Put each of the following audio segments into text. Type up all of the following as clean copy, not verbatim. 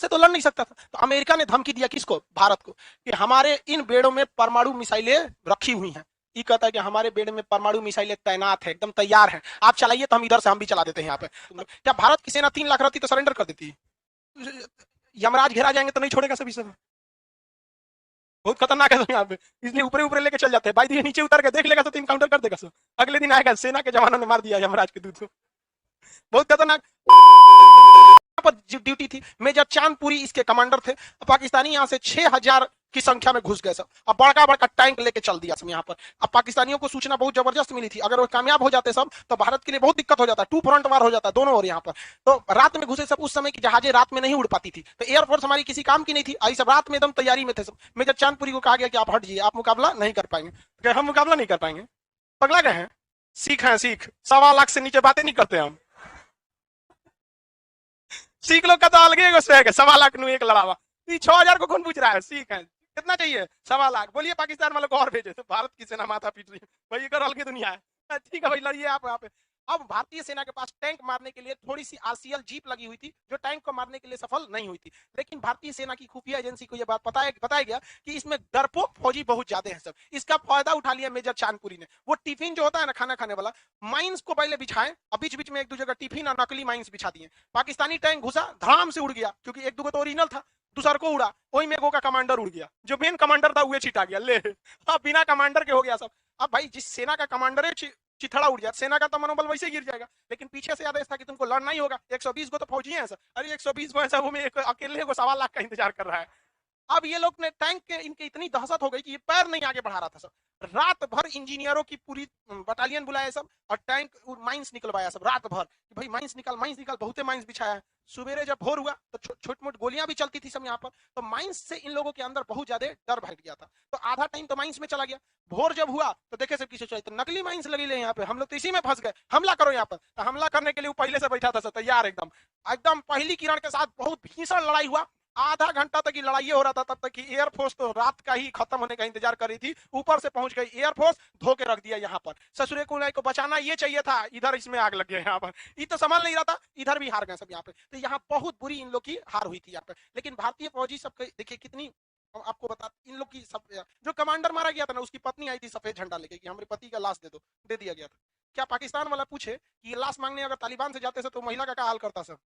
से तो लड़ नहीं सकता था। तो अमेरिका ने धमकी दिया किसको, भारत को, कि हमारे इन बेड़ों में परमाणु मिसाइलें रखी हुई हैं। ये कहता है कि हमारे बेड़े में परमाणु मिसाइलें तैनात है, एकदम तैयार है, आप चलाइए तो हम इधर से हम भी चला देते हैं यहाँ पे। क्या भारत की सेना 3 लाख रहती तो सरेंडर कर देती? यमराज घेरा जाएंगे तो नहीं छोड़ेगा सभी सब, बहुत खतरनाक है तो यहाँ पे, इसलिए ऊपर ऊपर लेके चल जाते हैं। भाई नीचे उतर के देख लेगा तो इनकाउंटर कर देगा सब, अगले दिन आएगा सेना के जवानों ने मार दिया यमराज के दूत को, बहुत खतरनाक। पर ड्यूटी थी, मेजर चांदपुरी इसके कमांडर थे। पाकिस्तानी यहाँ से 6000 की संख्या में घुस गए सब, अब बड़का बड़का टैंक लेके चल दिया सब यहाँ पर। अब पाकिस्तानियों को सूचना बहुत जबरदस्त मिली थी, अगर वो कामयाब हो जाते सब तो भारत के लिए बहुत दिक्कत हो जाता, 2 फ्रंट वार हो जाता दोनों ओर यहाँ पर। तो रात में घुसे सब, उस समय की जहाजें रात में नहीं उड़ पाती थी, तो एयरफोर्स हमारी किसी काम की नहीं थी, आई सब रात में एकदम तैयारी में थे सब। मेजर चांदपुरी को कहा गया कि आप हट जाइए, आप मुकाबला नहीं कर पाएंगे। हम मुकाबला नहीं कर पाएंगे, पगला गए हैं, सीख है सीख, 1.25 लाख से नीचे बातें नहीं करते हम, सीख लोग का तो अलग है, 1.25 लाख एक लड़ावा, 6000 को कौन पूछ रहा है, सीख है कितना चाहिए, 1.25 लाख, बोलिए पाकिस्तान वालों को और भेजे, तो भारत की सेना माथा पीट रही है भाई, इधर अलग दुनिया है, ठीक है भाई लड़िए आप यहाँ पे। अब भारतीय सेना के पास टैंक मारने के लिए थोड़ी सी आरसीएल जीप लगी हुई थी, जो टैंक को मारने के लिए सफल नहीं हुई थी, लेकिन भारतीय सेना की खुफिया एजेंसी को यह बात बताया गया कि इसमें डरपोक फौजी बहुत ज्यादा है सब, इसका फायदा उठा लिया मेजर चांदपुरी ने। वो टिफिन जो होता है ना खाना खाने वाला, माइंस को पहले बिछाए, अब बीच बीच में एक दो जगह टिफिन और नकली माइंस बिछा दिए। पाकिस्तानी टैंक घुसा, धड़ाम से उड़ गया, क्योंकि एक दो तो ओरिजिनल था, दूसर को उड़ा, वही में का कमांडर उड़ गया, जो मेन कमांडर था वह छिटा गया, ले अब बिना कमांडर के हो गया सब। अब भाई जिस सेना का कमांडर है चिथड़ा उड़ जाए, सेना का तो मनोबल वैसे गिर जाएगा, लेकिन पीछे से आदेश था कि तुमको लड़ना ही होगा, 120 को तो फौजी हैं सर, अरे 120 को ऐसा वो में अकेले को 1.25 लाख का इंतजार कर रहा है। अब ये लोग ने टैंक के इनके इतनी दहशत हो गई कि ये पैर नहीं आगे बढ़ा रहा था सब, रात भर इंजीनियरों की पूरी बटालियन बुलाया सब, और टैंक माइंस निकलवाया सब रात भर, कि भाई माइंस निकाल, बहुते माइंस बिछाया है। सुबेरे जब भोर हुआ तो छोट मोट गोलियां भी चलती थी सब यहाँ पर, तो माइंस से इन लोगों के अंदर बहुत ज्यादा डर भर गया था, तो आधा टाइम तो माइंस में चला गया। भोर जब हुआ तो देखे सब किसी तो नकली माइंस लगी ले यहाँ पे, हम लोग तो इसी में फंस गए, हमला करो यहाँ पर। तो हमला करने के लिए वो पहले से बैठा था सब तैयार, एकदम एकदम पहली किरण के साथ बहुत भीषण लड़ाई हुआ। आधा घंटा तक लड़ाई हो रहा था, तब तक कि एयरफोर्स तो रात का ही खत्म होने का इंतजार कर रही थी, ऊपर से पहुंच गई एयरफोर्स, धो के रख दिया यहाँ पर। ससुरे को बचाना ये चाहिए था, इधर इसमें आग लग गया यहाँ पर, ये तो संभाल नहीं रहा था, इधर भी हार गए सब यहाँ पे। तो यहाँ बहुत बुरी इन लोग की हार हुई थी यहाँ पे, लेकिन भारतीय फौजी सब देखिए कितनी, आपको बता इन लोग की सब, जो कमांडर मारा गया था ना उसकी पत्नी आई थी सफेद झंडा लेके कि हमारे पति का लाश दे दो, दे दिया गया था। क्या पाकिस्तान वाला पूछे कि ये लाश मांगने अगर तालिबान से जाते तो महिला का क्या हाल करता सर,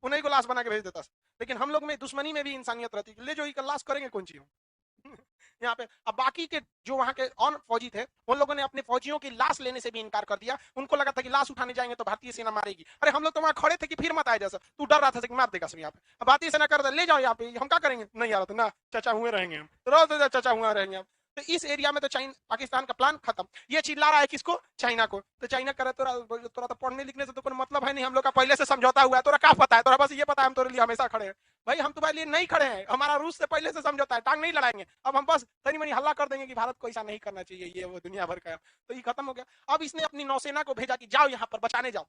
उन्हीं को लाश बना के भेज देता। लेकिन हम लोग में दुश्मनी में भी इंसानियत रहती है, ले जो लाश करेंगे कौन चीज यहाँ पे। अब बाकी के जो वहां के ऑन फौजी थे उन लोगों ने अपने फौजियों की लाश लेने से भी इनकार कर दिया, उनको लगा था कि लाश उठाने जाएंगे तो भारतीय सेना मारेगी। अरे हम लोग तो वहां खड़े थे कि फिर मत आए, जैसा तू डर रहा था कि मार देगा सब यहाँ पे। अब भारतीय सेना कर ले जाओ यहाँ पे, हम क्या करेंगे, नहीं आ रहा था ना, चाचा हुए रहेंगे हम, तो रोज चाचा हुआ रहेंगे हम। तो इस एरिया में तो पाकिस्तान का प्लान खत्म। ये चिल्ला रहा है किसको, चाइना को, तो चाइना करे तोरा तो पढ़ने लिखने से तो कोई मतलब है नहीं, हम लोग का पहले से समझौता हुआ है, तोरा क्या पता है, तोरा बस ये पता है हम तेरे लिए हमेशा खड़े हैं। भाई हम तुम्हारे लिए नहीं खड़े हैं, हमारा रूस से पहले से समझौता है, टांग नहीं लड़ाएंगे, अब हम बस तनी मनी हल्ला कर देंगे कि भारत को ऐसा नहीं करना चाहिए, ये वो दुनिया भर का, तो ये खत्म हो गया। अब इसने अपनी नौसेना को भेजा कि जाओ यहाँ पर बचाने जाओ,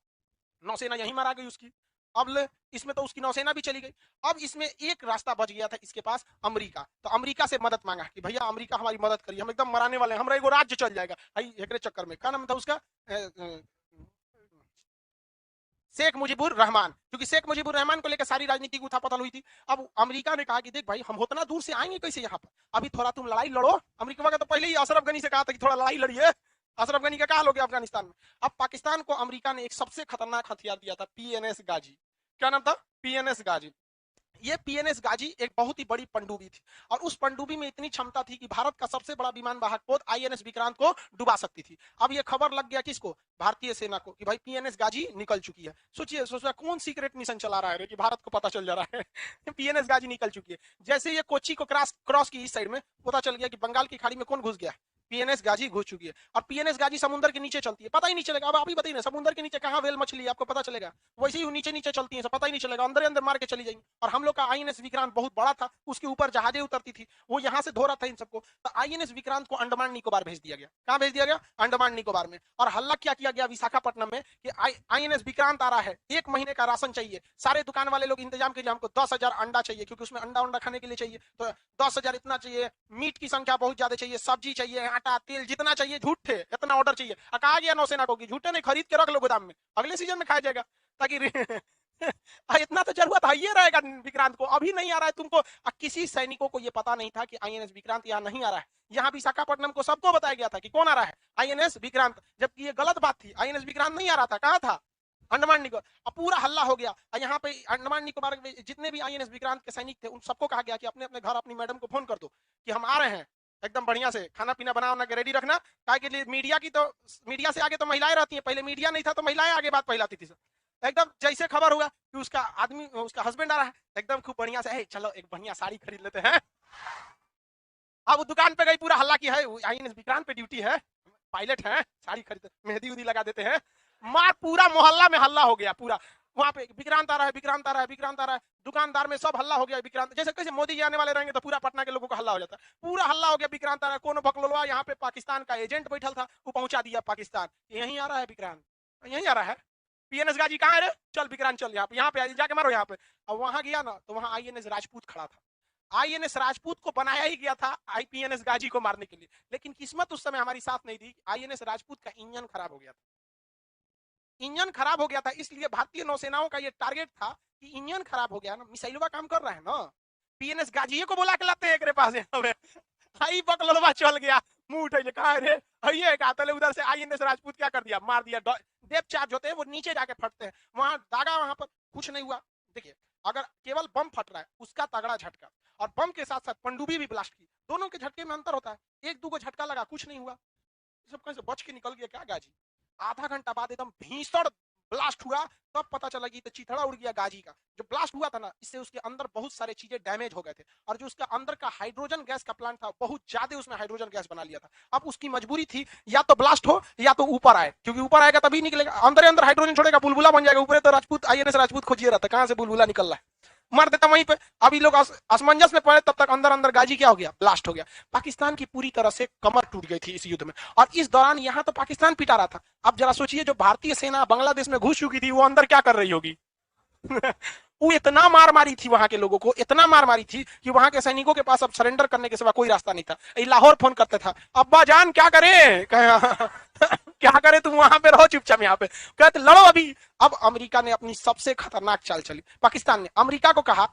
नौसेना यहीं मारा गई उसकी। अब इसमें तो उसकी नौसेना भी चली गई। अब इसमें एक रास्ता बच गया था इसके पास, अमेरिका, तो अमेरिका से मदद मांगा कि भैया अमेरिका हमारी मदद करिए, हम एकदम मराने वाले हैं, हमारा एगो राज्य चल जाएगा एकरे चक्कर में। क्या नाम था उसका, शेख मुजीबुर रहमान, क्योंकि शेख मुजीबुर रहमान को लेकर सारी राजनीति की उथापथल हुई थी। अब अमेरिका ने कहा कि देख भाई हम उतना दूर से आएंगे कैसे यहाँ पर, अभी थोड़ा तुम लड़ाई लड़ो। अमेरिका का तो पहले ही अशरफ गनी से कहा था कि थोड़ा लड़ाई लड़िए, अशरफ गनी का क्या लोगे अफगानिस्तान में। अब पाकिस्तान को अमेरिका ने एक सबसे खतरनाक हथियार दिया था, पीएनएस गाजी। क्या नाम था, पीएनएस गाजी। ये पीएनएस गाजी एक बहुत ही बड़ी पनडुब्बी थी, और उस पनडुब्बी में इतनी क्षमता थी कि भारत का सबसे बड़ा विमान वाहक पोत आईएनएस विक्रांत को डुबा सकती थी। अब ये खबर लग गया किसको, भारतीय सेना को, कि भाई पीएनएस गाजी निकल चुकी है। सोचिए कौन सीक्रेट मिशन चला रहा है कि भारत को पता चल जा रहा है पीएनएस गाजी निकल चुकी है। जैसे ये कोची को क्रॉस की इस साइड में, पता चल गया कि बंगाल की खाड़ी में कौन घुस गया, पीएनएस गाजी घुस चुकी है। और पीएनएस गाजी समुद्र के नीचे चलती है, पता ही नहीं चलेगा। अब आप ही बताइए ना, समुद्र के नीचे कहाँ वेल मछली है, आपको पता चलेगा, वैसे ही नीचे नीचे चलती है, पता ही नहीं चलेगा, अंदर अंदर मार के चली जाएंगी। और हम लोग का आईएनएस विक्रांत बहुत बड़ा था, उसके ऊपर जहाजें उतरती थी, वो यहाँ से धो रहा था इन सबको। तो आईएनएस विक्रांत को अंडमान निकोबार भेज दिया गया। कहाँ भेज दिया गया, अंडमान निकोबार में। और हल्ला क्या किया गया विशाखापट्टनम में कि आईएनएस विक्रांत आ रहा है, 1 महीने का राशन चाहिए, सारे दुकान वाले लोग इंतजाम कीजिए, हमको 10,000 अंडा चाहिए, क्योंकि उसमें अंडा खाने के लिए चाहिए, तो 10,000 इतना चाहिए, मीट की संख्या बहुत ज्यादा चाहिए, सब्जी चाहिए, आटा तेल जितना चाहिए, झूठे इतना ऑर्डर चाहिए। कहा गया नौसेना को कि झूठे नहीं, खरीद के रख लो गोदाम में, अगले सीजन में खाया जाएगा, ताकि इतना तो जरूरत है ये रहेगा विक्रांत को, अभी नहीं आ रहा है तुमको। किसी सैनिकों को ये पता नहीं था कि आईएनएस विक्रांत यहाँ नहीं आ रहा है। यहाँ विशाखापट्टनम को सबको बताया गया था कि कौन आ रहा है, आईएनएस विक्रांत, जबकि ये गलत बात थी। आईएनएस विक्रांत नहीं आ रहा था, कहाँ था, अंडमान निकोबार। अब पूरा हल्ला हो गया। यहाँ पे अंडमान निकोबार में जितने भी आईएनएस विक्रांत के सैनिक थे उन सबको कहा गया कि अपने अपने घर अपनी मैडम को फोन कर दो कि हम आ रहे हैं, एकदम बढ़िया से खाना पीना बना के रेडी रखना। ताकि मीडिया की तो, मीडिया से आगे तो महिलाएं रहती हैं, पहले मीडिया नहीं था तो महिलाएं आगे बात फैलाती थी। एकदम जैसे खबर हुआ कि उसका आदमी, उसका हस्बैंड आ रहा है, एकदम खूब बढ़िया से, चलो एक बढ़िया साड़ी खरीद लेते हैं। अब दुकान पे गई, पूरा हल्ला की है, आईएनएस विक्रांत पे ड्यूटी है, पायलट है, साड़ी खरीद, मेहंदी उदी लगा देते हैं। मार, पूरा मोहल्ला में हल्ला हो गया पूरा। वहां पे विक्रांत आ रहा है, विक्रांत आ रहा है, विक्रांत आ रहा है। दुकानदार में सब हल्ला हो गया विक्रांत, जैसे कैसे मोदी जी आने वाले रहेंगे तो पूरा पटना के लोगों का हल्ला हो जाता है। पूरा हल्ला हो गया, विक्रांत आ रहा है। कौन बकलोलवा यहाँ पे पाकिस्तान का एजेंट बैठल था, वो पहुंचा दिया पाकिस्तान, यहीं आ रहा है विक्रांत, यहीं आ रहा है। पीएनएस गाजी कहाँ है रे, चल विक्रांत चल, यहाँ पे जाके मारो यहाँ पे। अब वहां गया ना तो वहां आईएनएस राजपूत खड़ा था। आईएनएस राजपूत को बनाया ही गया था आईपीएनएस गाजी को मारने के लिए, लेकिन किस्मत उस समय हमारी साथ नहीं दी। आईएनएस राजपूत का इंजन खराब हो गया था, इंजन खराब हो गया था, इसलिए भारतीय नौसेनाओं का ये टारगेट था कि इंजन खराब हो गया ना, मिसाइलवा काम कर रहा है ना, पीएनएस गाजी को बुला के लाते हैं एक पास यहाँ पे। हाई बकलोलवा चल गया, मुंह उठे कहा रे ये कहते उधर से आईएनएस राजपूत क्या कर दिया, मार दिया। डेप चार्ज होते हैं वो नीचे जाके फटते हैं, वहां दागा, वहां पर कुछ नहीं हुआ। देखिए अगर केवल बम फट रहा है उसका तगड़ा झटका, और बम के साथ साथ पनडुब्बी भी ब्लास्ट की, दोनों के झटके में अंतर होता है। एक दो को झटका लगा, कुछ नहीं हुआ, सब कैसे बच के निकल गया क्या गाजी। आधा घंटा बाद एकदम भीषण ब्लास्ट हुआ, तब पता चला कि तो चिथड़ा उड़ गया गाजी का। जो ब्लास्ट हुआ था ना, इससे उसके अंदर बहुत सारे चीजें डैमेज हो गए थे, और जो उसका अंदर का हाइड्रोजन गैस का प्लांट था बहुत ज्यादा उसमें हाइड्रोजन गैस बना लिया था। अब उसकी मजबूरी थी या तो ब्लास्ट हो या तो ऊपर आए, क्योंकि ऊपर आएगा तभी निकलेगा, अंदर अंदर हाइड्रोजन छोड़ेगा, बुलबुला बन जाएगा। ऊपर तो राजपूत, आईएनएस राजपूत खोजिए रहता कहां से बुलबुला निकल रहा है, मार देता वहीं पे। अभी लोग असमंजस में पड़े, तब तक अंदर अंदर गाजी क्या हो गया, ब्लास्ट हो गया। पाकिस्तान की पूरी तरह से कमर टूट गई थी इस युद्ध में, और इस दौरान यहां तो पाकिस्तान पिटा रहा था। अब जरा सोचिए, जो भारतीय सेना बांग्लादेश में घुस चुकी थी वो अंदर क्या कर रही होगी। वो इतना मार मारी थी वहां के लोगों को, इतना मार मारी थी कि वहां के सैनिकों के पास अब सरेंडर करने के सिवा कोई रास्ता नहीं था। लाहौर फोन करते था, अब्बा जान क्या करे, क्या करे, तुम वहां पे रहो चुपचाप, यहाँ पे कहते लड़ो अभी। अब अमेरिका ने अपनी सबसे खतरनाक चाल चली। पाकिस्तान ने अमेरिका को कहा,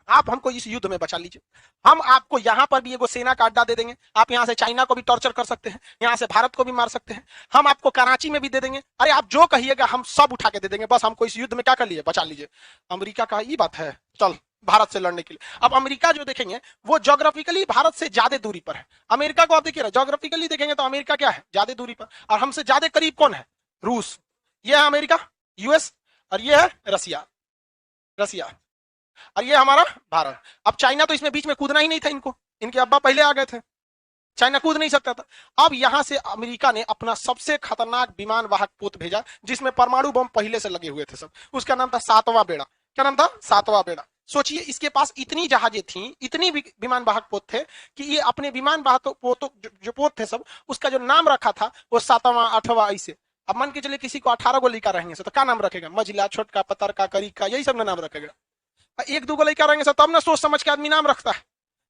आप हमको इस युद्ध में बचा लीजिए, हम आपको यहां पर भी एगो सेना का अड्डा दे देंगे, आप यहां से चाइना को भी टॉर्चर कर सकते हैं, यहां से भारत को भी मार सकते हैं, हम आपको कराची में भी दे देंगे, अरे आप जो कहिएगा हम सब उठा के दे देंगे, बस हमको इस युद्ध में क्या कर लीजिए, बचा लीजिए। अमेरिका का ये बात है, चल भारत से लड़ने के लिए। अब अमेरिका जो देखेंगे वो ज्योग्राफिकली भारत से ज्यादा दूरी पर है। अमेरिका को आप देखिए, ज्योग्राफिकली देखेंगे तो अमेरिका क्या है, ज्यादा दूरी पर, और हमसे ज्यादा करीब कौन है, रूस। ये है अमेरिका, यूएस, और ये है रसिया, रसिया, और ये हमारा भारत। अब चाइना तो इसमें बीच में कूदना ही नहीं था, इनको, इनके अब्बा पहले आ गए थे, चाइना कूद नहीं सकता था। अब यहां से अमेरिका ने अपना सबसे खतरनाक विमान वाहक पोत भेजा, जिसमें परमाणु बम पहले से लगे हुए थे सब। उसका नाम था सातवां बेड़ा। क्या नाम था, सातवां बेड़ा। सोचिए, इसके पास इतनी जहाजें थी, इतनी विमान वाहक पोत थे कि ये अपने विमान वाहक पोतों जो पोत थे सब, उसका जो नाम रखा था वो सातवां आठवां ऐसे। अब मान के चलिए किसी को 18 गो लड़का रहेंगे तो क्या नाम रखेगा, मझिला, छोटका, पतरका, करीका, यही सब नाम रखेगा। एक दो गो लड़का रहेंगे तब ना सोच समझ के आदमी नाम रखता है।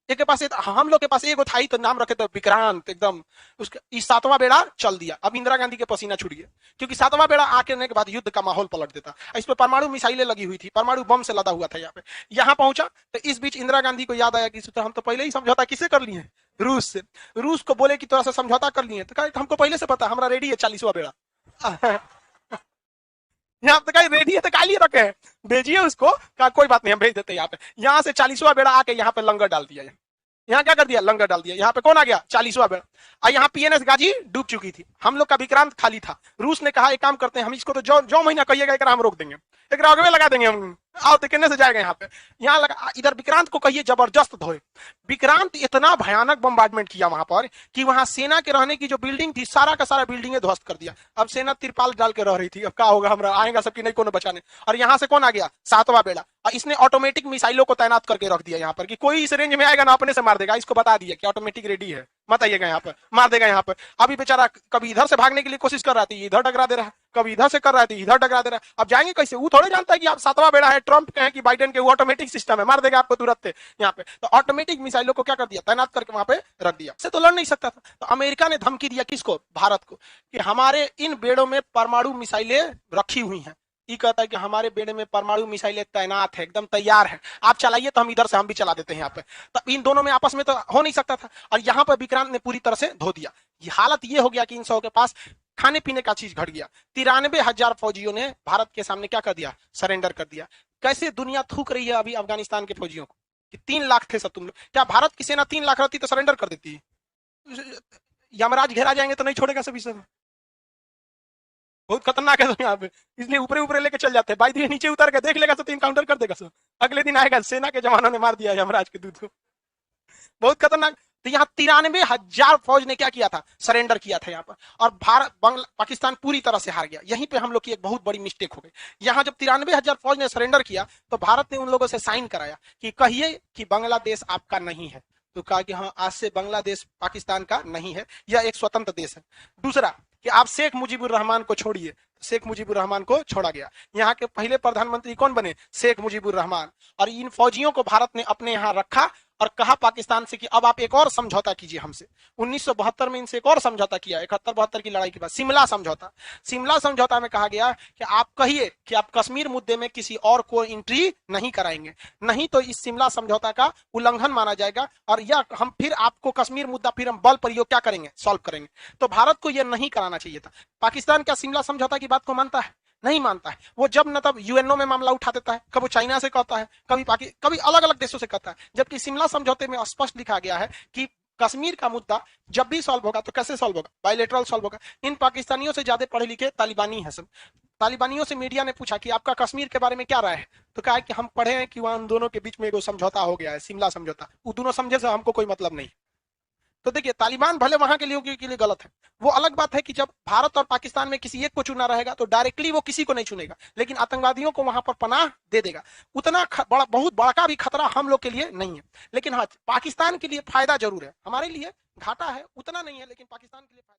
एक के पास, हम लोग के पास एक था ही तो नाम रखे तो विक्रांत, एकदम उसका। इस सातवां बेड़ा चल दिया। अब इंदिरा गांधी के पसीना छूट गया, क्योंकि सातवां बेड़ा आके के बाद युद्ध का माहौल पलट देता। इस पर परमाणु मिसाइलें लगी हुई थी, परमाणु बम से लदा हुआ था। यहाँ पे यहाँ पहुंचा तो इस बीच इंदिरा गांधी को याद आया कि हम तो पहले ही समझौता किससे कर लिए, रूस से। रूस को बोले कि थोड़ा सा समझौता कर लिए, तो कहा हमको पहले से पता, हमारा रेडी है 40वां बेड़ा। यहाँ पे कहीं रेडी है तो कालिए रखे हैं, भेजिए उसको, कहा कोई बात नहीं हम भेज देते। यहाँ पे यहाँ से 40वां बेड़ा आके यहाँ पे लंगर डाल दिया, यहाँ क्या कर दिया, लंगर डाल दिया। यहाँ पे कौन आ गया, 40वां बेड़ा। और यहाँ पीएनएस गाजी डूब चुकी थी, हम लोग का विक्रांत खाली था। रूस ने कहा एक काम करते हैं, हम इसको तो जो महीना कहिएगा एक हम रोक देंगे, एक आगे लगा देंगे हम, आओ तो कितने से जाएगा यहाँ पे, यहाँ लगा। इधर विक्रांत को कहिए जबरदस्त धोए। विक्रांत इतना भयानक बम्बार्डमेंट किया वहां पर कि वहां सेना के रहने की जो बिल्डिंग थी, सारा का सारा बिल्डिंगे ध्वस्त कर दिया। अब सेना तिरपाल डाल के रह रही थी, अब क्या होगा, हमरा आएगा सबकी नहीं कोनो बचाने। और यहाँ से कौन आ गया, सातवां बेड़ा। और इसने ऑटोमेटिक मिसाइलों को तैनात करके रख दिया यहाँ पर, कि कोई इस रेंज में आएगा ना अपने से मार देगा। इसको बता दिया कि ऑटोमेटिक रेडी है, मत आइएगा यहाँ पर, मार देगा यहाँ पर। अभी बेचारा कभी इधर से भागने के लिए कोशिश कर रहा था, इधर टकरा दे रहा है, कभी इधर से कर रहा था, इधर टकरा दे रहा है। अब जाएंगे कैसे, वो थोड़े जानता है कि आप सातवां बेड़ा है, ट्रंप कहे कि बाइडेन के, वो ऑटोमेटिक सिस्टम है, मार देगा आपको तुरंत यहाँ पे। तो ऑटोमेटिक मिसाइलों को क्या कर दिया, तैनात करके वहां पे रख दिया। से तो लड़ नहीं सकता था। तो अमेरिका ने धमकी दिया किसको, भारत को, कि हमारे इन बेड़ों में परमाणु मिसाइलें रखी हुई हैं, ये कहता है कि हमारे बेड़े में परमाणु मिसाइलें तैनात है, एकदम तैयार है, आप चलाइए तो हम इधर से हम भी चला देते हैं यहाँ पे। तो इन दोनों में आपस में तो हो नहीं सकता था, और यहाँ पर विक्रांत ने पूरी तरह से धो दिया। ये हालत ये हो गया कि इन सब के पास खाने पीने का चीज घट गया। 93,000 फौजियों ने भारत के सामने क्या कर दिया, सरेंडर कर दिया। कैसे दुनिया थूक रही है अभी अफगानिस्तान के फौजियों को कि 3 लाख थे सब तुम लोग। क्या भारत की सेना 3 लाख रहती तो सरेंडर कर देती? यमराज घेरा जाएंगे तो नहीं छोड़ेगा सब सब। बहुत खतरनाक है तो यहाँ पे, इसलिए ऊपरे ऊपरे लेके चल जाते हैं। भाई दिए नीचे उतर के देख लेगा तो इनकाउंटर कर देगा सब। अगले दिन आएगा सेना के जवानों ने मार दिया यमराज के दूध को। बहुत खतरनाक। तो यहाँ 93,000 फौज ने क्या किया था, सरेंडर किया था यहाँ पर। और भारत पाकिस्तान पूरी तरह से हार गया। यहीं पे हम लोग की एक बहुत बड़ी मिस्टेक हो गई। यहाँ जब 93,000 फौज ने सरेंडर किया तो भारत ने उन लोगों से साइन कराया कि कहिए कि बांग्लादेश आपका नहीं है। तो कहा कि हाँ, आज से बांग्लादेश पाकिस्तान का नहीं है, यह एक स्वतंत्र देश है। दूसरा कि आप शेख मुजीबुर रहमान को छोड़िए। शेख मुजीबुर रहमान को छोड़ा गया। यहाँ के पहले प्रधानमंत्री कौन बने, शेख मुजीबुर रहमान। और इन फौजियों को भारत ने अपने यहाँ रखा और कहा पाकिस्तान से कि अब आप एक और समझौता कीजिए हमसे। 1972 में इनसे एक और समझौता किया, 71-72 की लड़ाई के बाद शिमला समझौता। शिमला समझौता में कहा गया कि आप कहिए कि आप कश्मीर मुद्दे में किसी और को एंट्री नहीं कराएंगे, नहीं तो इस शिमला समझौता का उल्लंघन माना जाएगा और यह हम फिर आपको कश्मीर मुद्दा फिर हम बल प्रयोग क्या करेंगे, सॉल्व करेंगे। तो भारत को यह नहीं कराना चाहिए था। पाकिस्तान क्या शिमला समझौता की बात को मानता है? नहीं मानता है। वो जब न तब यूएनओ में मामला उठा देता है, कभी चाइना से कहता है, कभी अलग अलग देशों से कहता है। जबकि शिमला समझौते में स्पष्ट लिखा गया है कि कश्मीर का मुद्दा जब भी सॉल्व होगा तो कैसे सॉल्व होगा, बायलैटरल सॉल्व होगा। इन पाकिस्तानियों से ज्यादा पढ़े लिखे तालिबानी है सब। तालिबानियों से मीडिया ने पूछा कि आपका कश्मीर के बारे में क्या राय है, तो कहा कि हम पढ़े हैं कि वहां उन दोनों के बीच में एक समझौता हो गया है, शिमला समझौता। वो दोनों समझे से हमको कोई मतलब नहीं। तो देखिए, तालिबान भले वहां के लोगों के लिए गलत है। वो अलग बात है कि जब भारत और पाकिस्तान में किसी एक को चुना रहेगा तो डायरेक्टली वो किसी को नहीं चुनेगा, लेकिन आतंकवादियों को वहां पर पनाह दे देगा। उतना बहुत बड़ा भी खतरा हम लोग के लिए नहीं है। लेकिन हाँ, पाकिस्तान के लिए फायदा जरूर है, हमारे लिए घाटा है उतना नहीं है, लेकिन पाकिस्तान के लिए फायदा।